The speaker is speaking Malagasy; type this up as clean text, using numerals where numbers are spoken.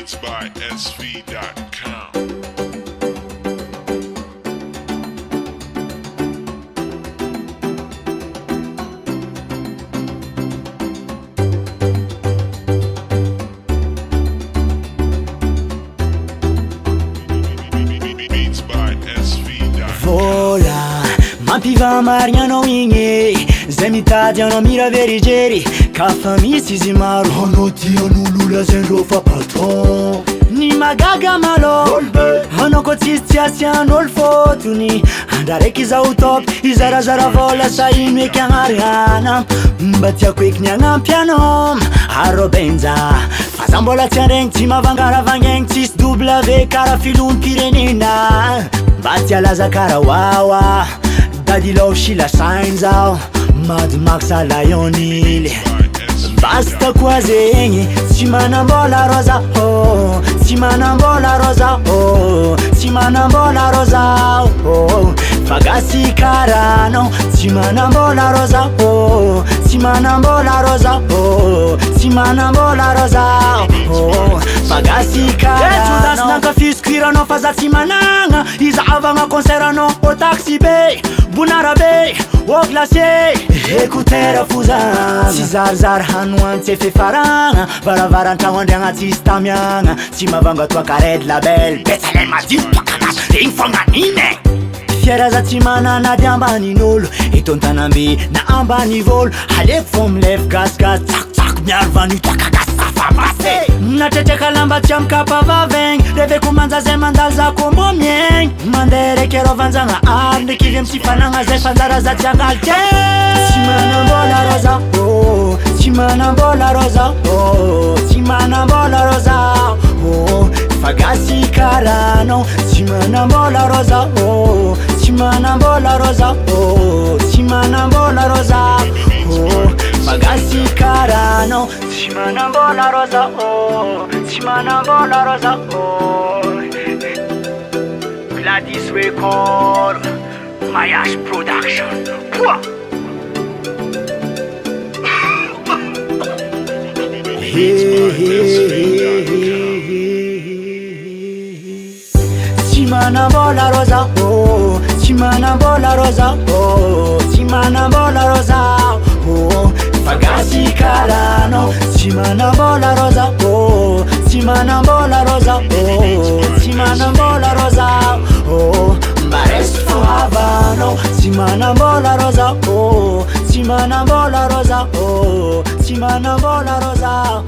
Beats by SV.com. Beats by SV.com. Vola, mampiva marignanao igny zay mitady anao mira verigery ka fa misy izy maro anao tian'olo lazaindreo fa patron ny magaga malo anao koa tsisy tsy asian'olo fotony andraraiky izaho top izarazara vola sa ino eky agnariana mba tiako eky ny agnampy anao arô benja fa za mbola tsy andregny tsy mavangaravangegny tsisy W kara filom-pirenena mba ty alaza kara wawa dadilao shila sainy zao Mad Max à Lionel basta koa zegny tsy manambola roza oh tsy manambola roza oh tsy manambola roza oh fagasy karanao tsy manambola roza oh tsy manambola roza oh tsy manambola roza oh fagasy karanao nankafisikuiranao fa za tsy managna izavagna concertanao au taxi be bonarabe au glacier écouteur fozana tsy zarizary hanoany tsy efe faragna varavaran-tragno andriagna tsisy tamiagna tsy mavanga toa kared label betsalel madio toakanas regny fonganine fiara za tsy mananady ambanin'olo eto antanambe na ambanivolo aleko fo milefy gasgas tsakotsako miaro vanio toakagas safamase natretraka lamba tsy amkapa vavegny reveko manja zay mandalo za ko mbô miegny mandeha raiky arovanjagna ary ndraiky ivy amsy fanagna zay fanjara za tsy angalike tsy manambola roza oh tsy manambola roza oh tsy manambola roza oh fagasy karanao tsy manambola roza oh tsy manambola roza oh tsy manambola roza oh fagasy karanao tsy manambola roza oh tsy manambola roza oh Gladys Record Mayash Production Pouah tsy manambola roza oh tsy manambola roza oh tsy manambola roza oh fagasy karanao tsy manambola roza oh tsy manambola roza oh tsy manambola roza oh mbaresy fohavanao tsy manambola roza oh tsy manambola roza oh tsy manambola roza